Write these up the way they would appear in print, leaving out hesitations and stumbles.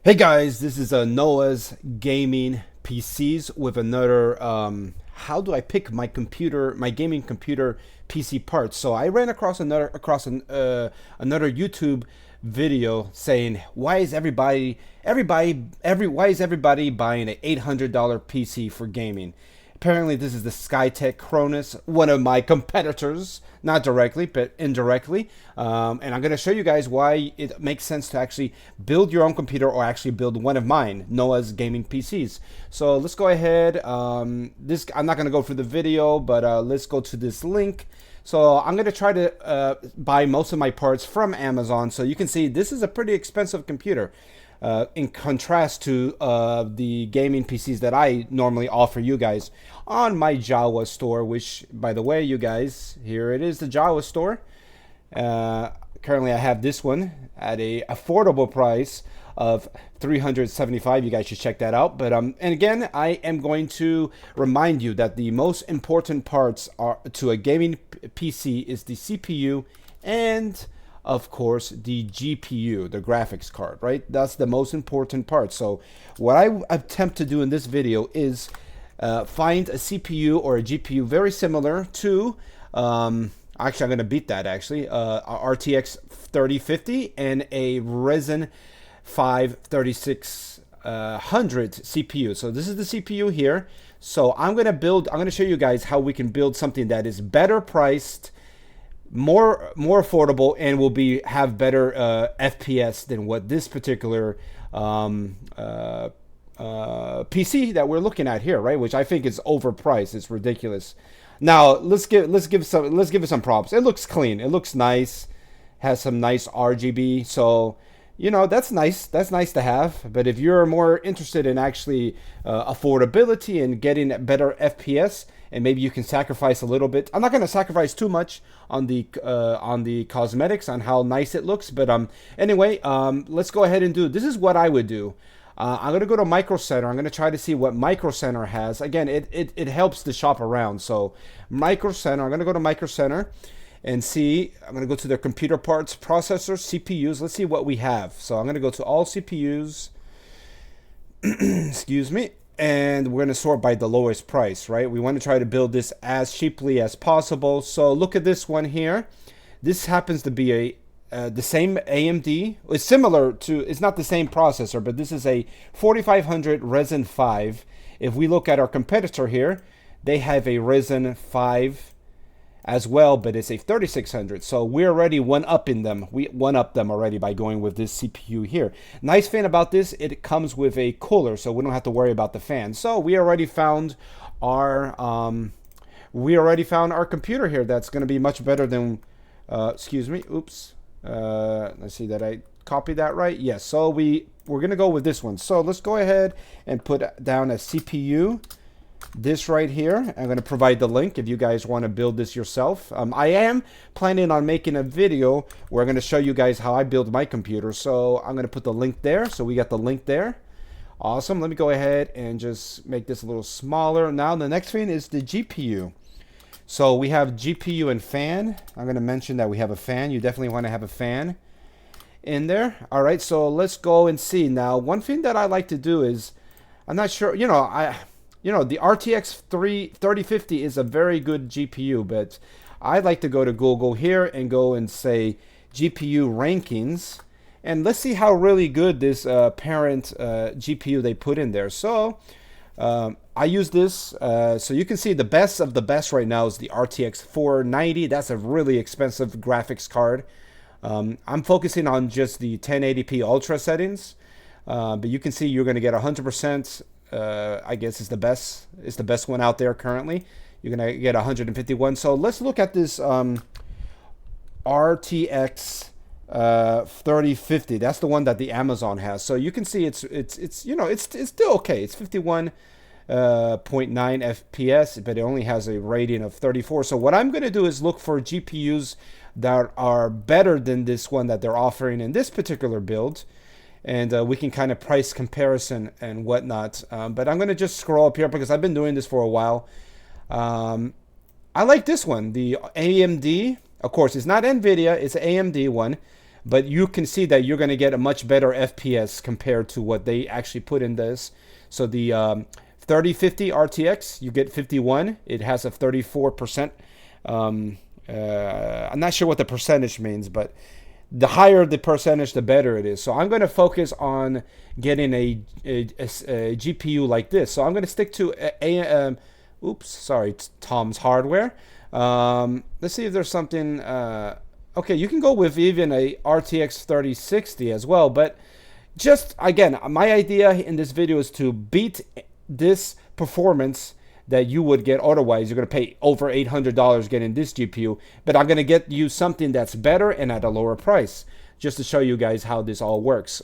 Hey guys, this is Noah's Gaming PCs with another how do I pick my gaming computer PC parts. So I ran across another YouTube video saying why is everybody buying an $800 PC for gaming? Apparently, this is the Skytech Cronus, one of my competitors, not directly, but indirectly. And I'm going to show you guys why it makes sense to actually build your own computer or actually build one of mine, Noah's Gaming PCs. So let's go ahead. I'm not going to go through the video, but let's go to this link. So I'm going to try to buy most of my parts from Amazon. So you can see this is a pretty expensive computer. In contrast to the gaming PCs that I normally offer you guys on my Jawa store, which, by the way, you guys, here it is, the Jawa store. Currently, I have this one at a affordable price of $375. You guys should check that out. But and again, I am going to remind you that the most important parts are to a gaming PC is the CPU and of course the GPU, the graphics card, right? That's the most important part. So what I attempt to do in this video is find a CPU or a GPU very similar to actually I'm going to beat that actually a RTX 3050 and a Ryzen 5 3600 CPU. So this is the CPU here. So I'm going to show you guys how we can build something that is better priced, more affordable, and will have better FPS than what this particular PC that we're looking at here, right? Which I think is overpriced. It's ridiculous. Now let's give it some props. It looks clean. It looks nice. Has some nice RGB. So that's nice. That's nice to have. But if you're more interested in actually affordability and getting better FPS, and maybe you can sacrifice a little bit. I'm not going to sacrifice too much on the cosmetics, on how nice it looks. But anyway, let's go ahead and do. This is what I would do. I'm going to go to Micro Center. I'm going to try to see what Micro Center has. Again, it helps to shop around. So Micro Center. I'm going to go to Micro Center and see. I'm going to go to their computer parts, processors, CPUs. Let's see what we have. So I'm going to go to all CPUs. Excuse me. And we're going to sort by the lowest price, right? We want to try to build this as cheaply as possible. So look at this one here. This happens to be the same AMD. It's similar to, it's not the same processor, but this is a 4500 Ryzen 5. If we look at our competitor here, they have a Ryzen 5 as well, but it's a 3600. So we're already one-upping them. We one-up them already by going with this CPU here. Nice thing about this, it comes with a cooler, so we don't have to worry about the fan. So we already found our computer here that's going to be much better than excuse me. Oops. Let's see that I copied that right. Yes. So we're going to go with this one. So let's go ahead and put down a CPU. This right here, I'm going to provide the link if you guys want to build this yourself. I am planning on making a video where I'm going to show you guys how I build my computer. So I'm going to put the link there. So we got the link there. Awesome. Let me go ahead and just make this a little smaller. Now the next thing is the GPU. So we have GPU and fan. I'm going to mention that we have a fan. You definitely want to have a fan in there. All right. So let's go and see. Now, one thing that I like to do is, I'm not sure, the RTX 3050 is a very good GPU, but I like to go to Google here and go and say GPU rankings, and let's see how really good this parent GPU they put in there. So I use this, so you can see the best of the best right now is the RTX 490. That's a really expensive graphics card. I'm focusing on just the 1080p Ultra settings, but you can see you're going to get 100%. I guess is the best one out there currently. You're gonna get 151. So let's look at this RTX 3050. That's the one that the Amazon has. So you can see it's still okay. It's 51.9 FPS, but it only has a rating of 34. So what I'm gonna do is look for GPUs that are better than this one that they're offering in this particular build. And we can kind of price comparison and whatnot. But I'm going to just scroll up here because I've been doing this for a while. I like this one, the AMD. Of course, it's not NVIDIA. It's an AMD one. but you can see that you're going to get a much better FPS compared to what they actually put in this. So the 3050 RTX, you get 51. It has a 34%. I'm not sure what the percentage means, but the higher the percentage, the better it is. So I'm going to focus on getting a GPU like this. So I'm going to stick to oops, sorry, it's Tom's Hardware. Let's see if there's something. Okay, you can go with even a RTX 3060 as well, but just again, my idea in this video is to beat this performance that you would get otherwise. You're going to pay over $800 getting this GPU, but I'm going to get you something that's better and at a lower price, just to show you guys how this all works.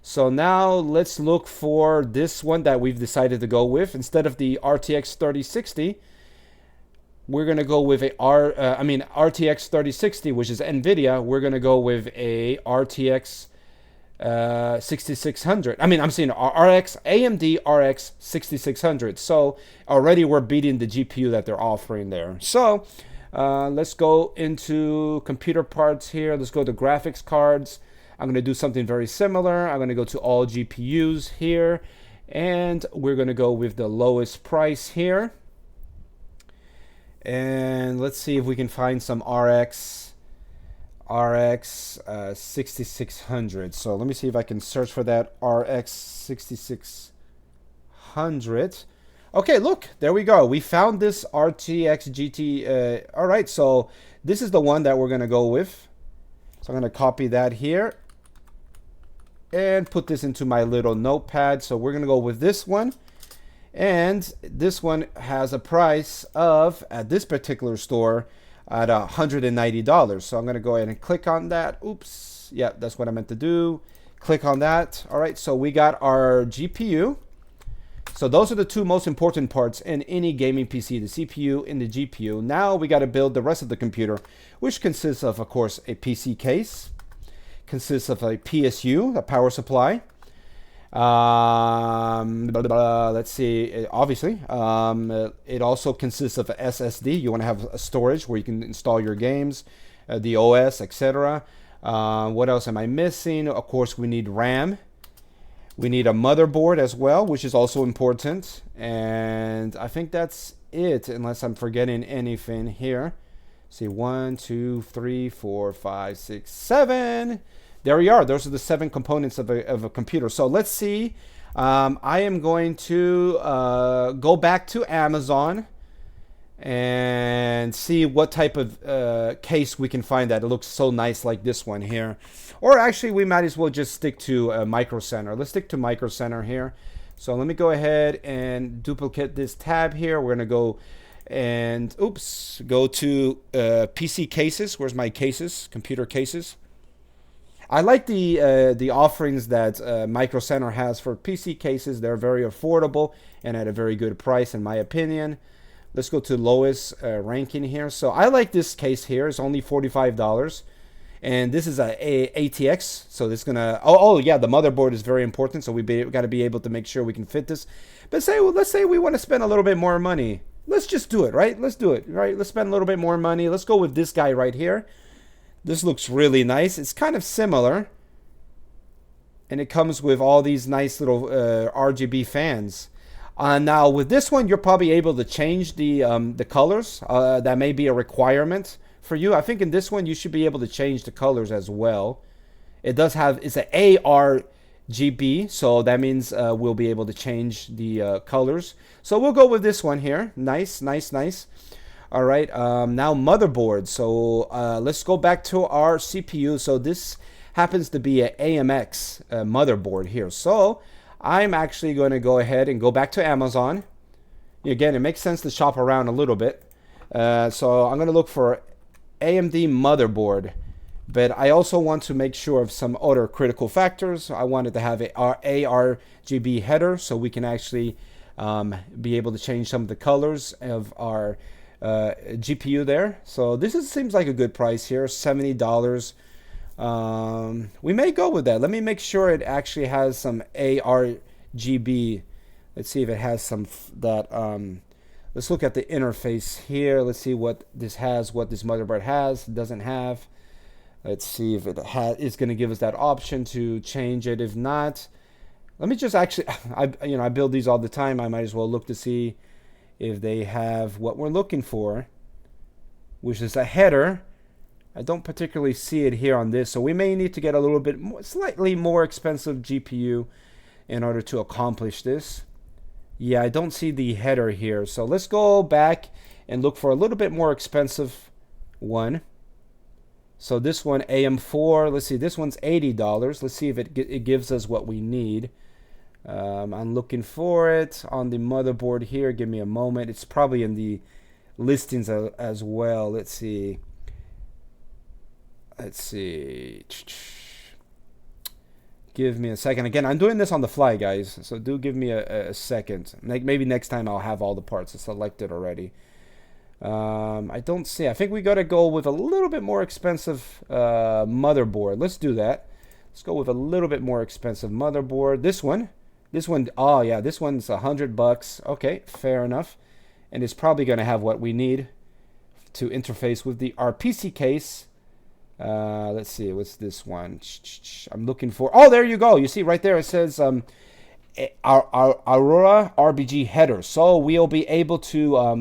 So now let's look for this one that we've decided to go with. Instead of the RTX 3060, we're going to go with a RTX 3060, which is NVIDIA. We're going to go with a RTX 6600. I'm saying AMD RX 6600. So already we're beating the GPU that they're offering there. So let's go into computer parts here. Let's go to graphics cards. I'm going to do something very similar. I'm going to go to all GPUs here, and we're going to go with the lowest price here. And let's see if we can find some RX 6600. So let me see if I can search for that RX 6600. Okay, look, there we go. We found this RTX GT. All right, so this is the one that we're going to go with. So I'm going to copy that here and put this into my little notepad. So we're going to go with this one. And this one has a price of, at this particular store, at $190. So I'm going to go ahead and click on that. Oops. Yeah, that's what I meant to do. Click on that. All right, so we got our GPU. So those are the two most important parts in any gaming PC, the CPU and the GPU. Now we got to build the rest of the computer, which consists of course, a PC case, consists of a PSU, a power supply. Let's see, obviously, it also consists of a SSD. You want to have a storage where you can install your games, the OS, etc. What else am I missing? Of course, we need RAM. We need a motherboard as well, which is also important. And I think that's it, unless I'm forgetting anything here. See, 1, 2, 3, 4, 5, 6, 7. There we are. Those are the 7 components of a computer. So let's see. I am going to go back to Amazon and see what type of case we can find that it looks so nice like this one here. Or actually, we might as well just stick to Micro Center. Let's stick to Micro Center here. So let me go ahead and duplicate this tab here. We're going to go and, oops, go to PC cases. Where's my cases? Computer cases. I like the offerings that Micro Center has for PC cases. They're very affordable and at a very good price, in my opinion. Let's go to lowest ranking here. So I like this case here. It's only $45. And this is a ATX. So this is going to... Oh, yeah, the motherboard is very important. So we got to be able to make sure we can fit this. But let's say we want to spend a little bit more money. Let's just do it, right? Let's do it, right? Let's spend a little bit more money. Let's go with this guy right here. This looks really nice. It's kind of similar. And it comes with all these nice little RGB fans. Now, with this one, you're probably able to change the colors. That may be a requirement for you. I think in this one, you should be able to change the colors as well. It does have, it's an ARGB, so that means we'll be able to change the colors. So we'll go with this one here. Nice, nice, nice. All right, now motherboard. So let's go back to our CPU. So this happens to be an AMX motherboard here. So I'm actually going to go ahead and go back to Amazon. Again, it makes sense to shop around a little bit. So I'm going to look for AMD motherboard. But I also want to make sure of some other critical factors. I wanted to have a ARGB header so we can actually be able to change some of the colors of our GPU there. So this seems like a good price here, $70. We may go with that. Let me make sure it actually has some ARGB. Let's see if it has some that. Let's look at the interface here. Let's see what this has, what this motherboard has, doesn't have. Let's see if it's going to give us that option to change it. If not, let me just actually, I build these all the time. I might as well look to see if they have what we're looking for, which is a header. I don't particularly see it here on this, so we may need to get a little bit more, slightly more expensive GPU in order to accomplish this. Yeah, I don't see the header here, so let's go back and look for a little bit more expensive one. So this one, AM4, let's see, this one's $80. Let's see if it gives us what we need. I'm looking for it on the motherboard here. Give me a moment. It's probably in the listings as well. Let's see. Give me a second. Again, I'm doing this on the fly, guys, so do give me a second. Maybe next time I'll have all the parts selected already. I don't see. I think we got to go with a little bit more expensive motherboard. Let's do that. Let's go with a little bit more expensive motherboard. This one. Oh yeah, this one's $100. Okay, fair enough. And it's probably going to have what we need to interface with our PC case. Let's see, what's this one? I'm looking for. Oh, there you go. You see right there it says our Aurora RBG header. So we'll be able to let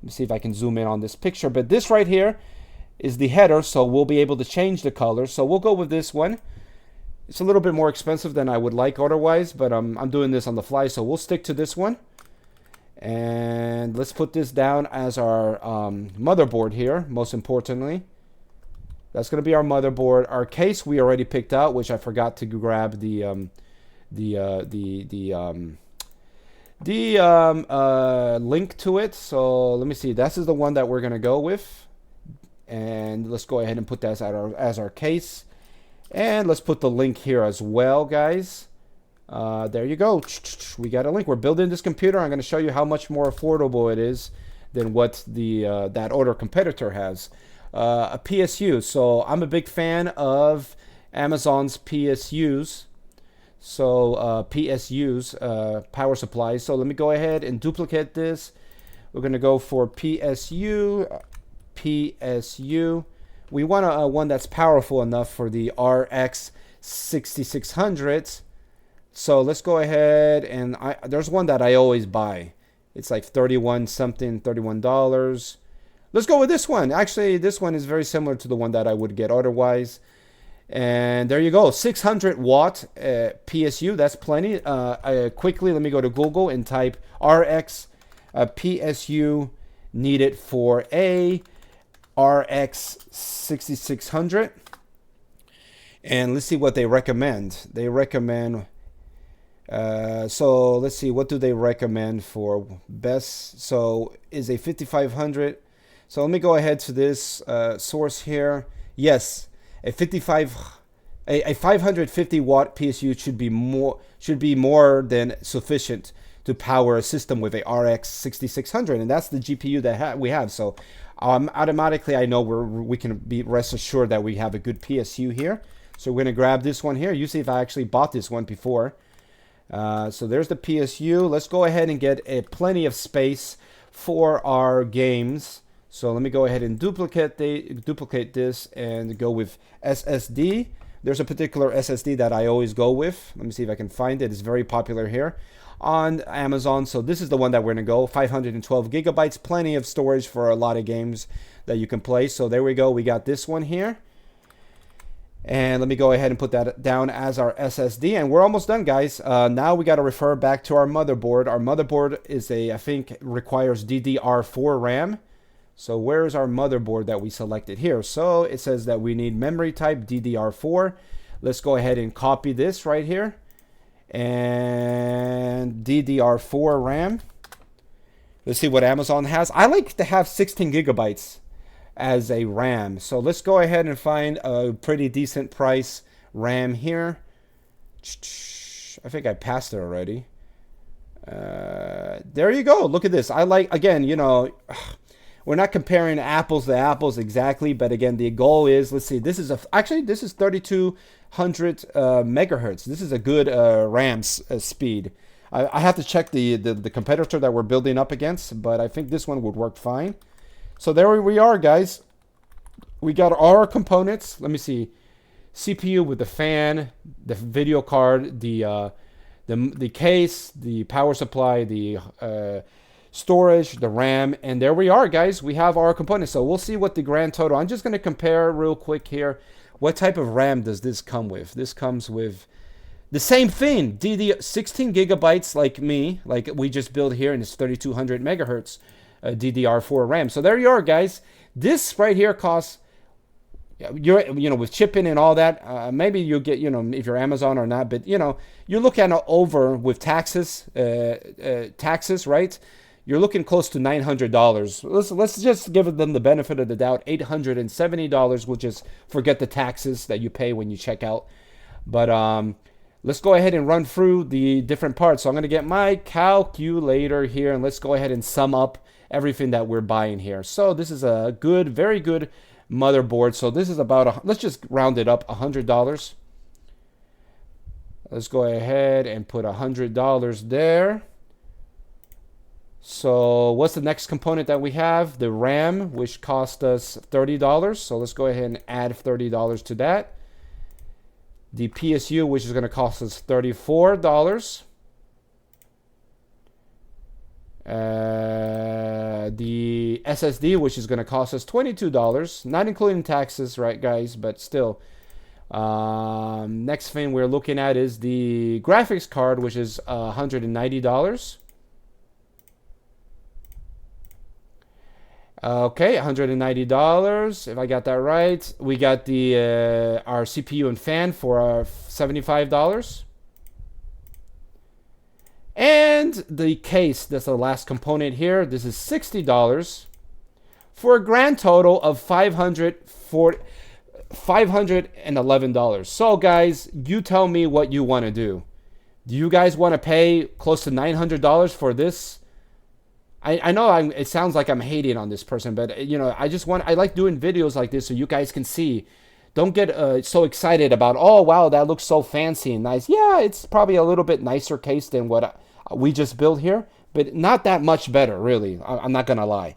me see if I can zoom in on this picture. But this right here is the header, so we'll be able to change the color. So we'll go with this one. It's a little bit more expensive than I would like otherwise, but I'm doing this on the fly, so we'll stick to this one. And let's put this down as our motherboard here, most importantly. That's going to be our motherboard. Our case we already picked out, which I forgot to grab the link to it. So let me see. This is the one that we're going to go with. And let's go ahead and put that as our case. And let's put the link here as well, guys. There you go. We got a link. We're building this computer. I'm going to show you how much more affordable it is than what that other competitor has. A PSU. So I'm a big fan of Amazon's PSUs. So PSUs, power supplies. So let me go ahead and duplicate this. We're going to go for PSU. We want one that's powerful enough for the RX 6600. So let's go ahead and there's one that I always buy. It's like $31. Let's go with this one. Actually, this one is very similar to the one that I would get otherwise. And there you go, 600 watt PSU. That's plenty. Quickly, let me go to Google and type RX PSU needed for a RX 6600. And let's see what they recommend. They recommend, so let's see, what do they recommend for best? So is a 5500. So let me go ahead to this source here. Yes, a 550 watt PSU should be more than sufficient to power a system with a RX 6600, and that's the GPU that we have. So automatically, I know we can be rest assured that we have a good PSU here. So we're gonna grab this one here. You see if I actually bought this one before. So there's the PSU. Let's go ahead and get plenty of space for our games. So let me go ahead and duplicate this and go with SSD. There's a particular SSD that I always go with. Let me see if I can find it. It's very popular here on Amazon. So this is the one that we're going to go. 512 gigabytes, plenty of storage for a lot of games that you can play. So there we go. We got this one here. And let me go ahead and put that down as our SSD. And we're almost done, guys. Now we got to refer back to our motherboard. Our motherboard is I think requires DDR4 RAM. So where is our motherboard that we selected here? So it says that we need memory type DDR4. Let's go ahead and copy this right here. And DDR4 RAM. Let's see what Amazon has. I like to have 16 gigabytes as a RAM. So let's go ahead and find a pretty decent price RAM here. I think I passed it already. There you go. Look at this. I like, again, you know, we're not comparing apples to apples exactly, but again, the goal is, let's see, this is actually this is 3200 megahertz. This is a good RAM speed. I have to check the competitor that we're building up against, but I think this one would work fine. So there we are, guys. we got our components. Let me see. CPU with the fan, the video card, the case, the power supply, the storage, the RAM, and there we are, guys. We have our components. So we'll see what the grand total. I'm just going to compare real quick here. What type of RAM does this come with? This comes with the same thing, DD 16 gigabytes like me, like we just built here, and it's 3200 megahertz DDR4 RAM. So there you are, guys. This right here costs, with shipping and all that, maybe you'll get, if you're Amazon or not, but you're looking at over with taxes, right? You're looking close to $900. Let's just give them the benefit of the doubt. $870, which is forget the taxes that you pay when you check out. But let's go ahead and run through the different parts. So I'm going to get my calculator here, and let's go ahead and sum up everything that we're buying here. So this is a good, very good motherboard. So this is about, let's just round it up, $100. Let's go ahead and put $100 there. So what's the next component that we have? The RAM, which cost us $30. So let's go ahead and add $30 to that. The PSU, which is going to cost us $34. The SSD, which is going to cost us $22, not including taxes, right, guys? But still. Next thing we're looking at is the graphics card, which is $190. Okay, $190, if I got that right. We got the our CPU and fan for $75. And the case, that's the last component here. This is $60 for a grand total of $511. So guys, you tell me what you want to do. Do you guys want to pay close to $900 for this? I know it sounds like I'm hating on this person, but I like doing videos like this so you guys can see. Don't get so excited about, oh wow, that looks so fancy and nice. Yeah, it's probably a little bit nicer case than what we just built here, but not that much better, really. I'm not gonna lie.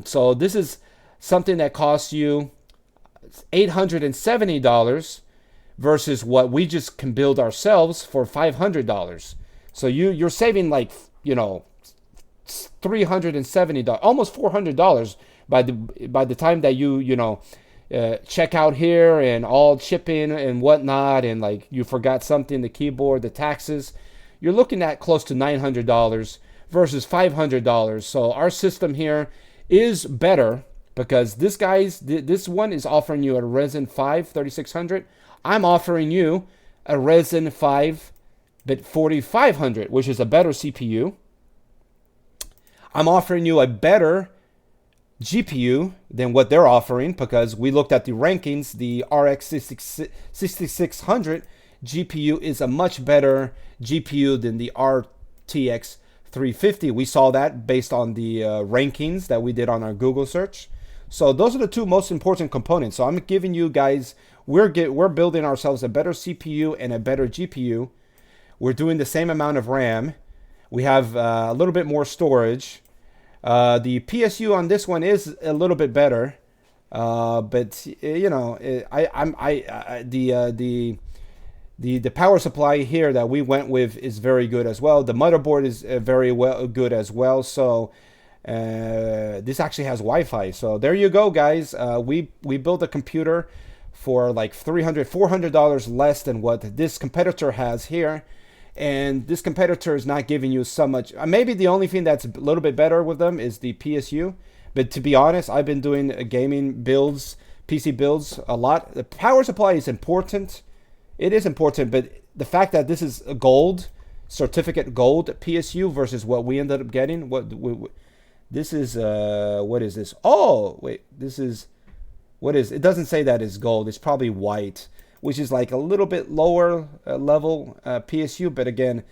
So this is something that costs you $870 versus what we just can build ourselves for $500. So you're saving like $370, almost $400 by the time that you check out here and all shipping and whatnot, and like you forgot something, the keyboard, the taxes, you're looking at close to $900 versus $500. So our system here is better because this one is offering you a Ryzen 5 3600. I'm offering you a Ryzen 5 but 4500, which is a better CPU. I'm offering you a better GPU than what they're offering because we looked at the rankings. The RX 6600 GPU is a much better GPU than the RTX 350. We saw that based on the rankings that we did on our Google search. So those are the two most important components. So I'm giving you guys, we're building ourselves a better CPU and a better GPU. We're doing the same amount of RAM. We have a little bit more storage. The PSU on this one is a little bit better, but the power supply here that we went with is very good as well. The motherboard is very good as well. So this actually has Wi-Fi. So there you go, guys. We built a computer for like $400 less than what this competitor has here. And this competitor is not giving you so much. Maybe the only thing that's a little bit better with them is the PSU. But to be honest, I've been doing gaming builds, PC builds a lot. The power supply is important. It is important, but the fact that this is a gold, certificate gold PSU versus what we ended up getting. This is, what is this? Oh, wait, this is, what is, it doesn't say that it's gold. It's probably white, which is like a little bit lower level PSU. But again,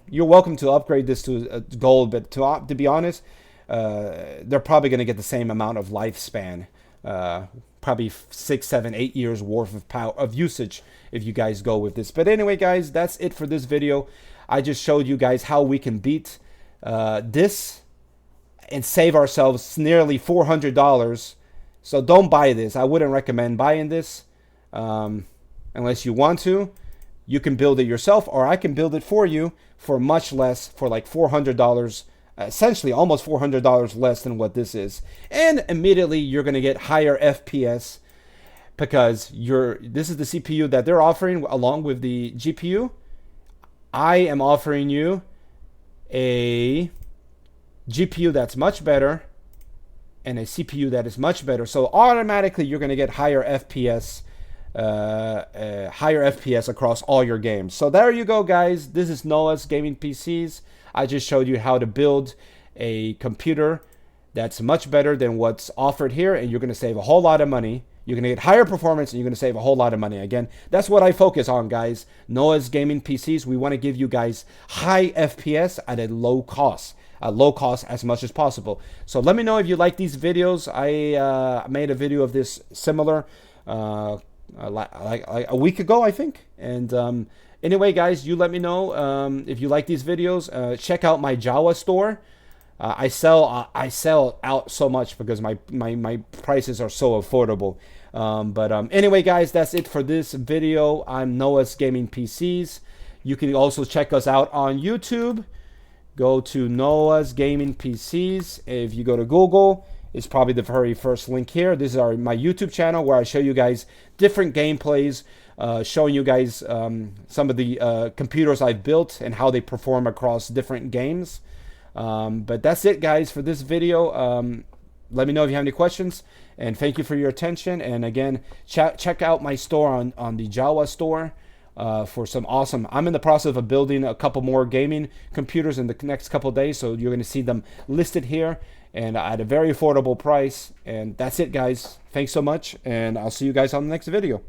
you're welcome to upgrade this to gold. But to be honest, they're probably going to get the same amount of lifespan, probably 6, 7, 8 years worth of power of usage if you guys go with this. But anyway, guys, that's it for this video. I just showed you guys how we can beat this. and save ourselves nearly $400. So don't buy this. I wouldn't recommend buying this unless you want to. You can build it yourself, or I can build it for you for much less, for like $400, essentially almost $400 less than what this is. And immediately you're going to get higher FPS because this is the CPU that they're offering along with the GPU. I am offering you a GPU that's much better and a CPU that is much better. So automatically you're going to get higher FPS across all your games. So there you go, guys. This is Noah's Gaming PCs. I just showed you how to build a computer that's much better than what's offered here, and you're going to save a whole lot of money. You're going to get higher performance, and you're going to save a whole lot of money. Again, that's what I focus on, guys. Noah's Gaming PCs. We want to give you guys high FPS at a low cost. As much as possible. So let me know if you like these videos. I made a video of this similar like a week ago, I think. And anyway, guys, you let me know if you like these videos. Check out my Java store. I sell out so much because my prices are so affordable. Anyway, guys, that's it for this video. I'm Noah's Gaming PCs. You can also check us out on YouTube. Go to Noah's Gaming PCs. If you go to Google, it's probably the very first link here. This is my YouTube channel where I show you guys different gameplays, showing you guys some of the computers I've built and how they perform across different games. But that's it, guys, for this video. Let me know if you have any questions, and thank you for your attention. And again, check out my store on the Java store. For some awesome, I'm in the process of building a couple more gaming computers in the next couple of days, so you're going to see them listed here and at a very affordable price. And that's it, guys. Thanks so much, and I'll see you guys on the next video.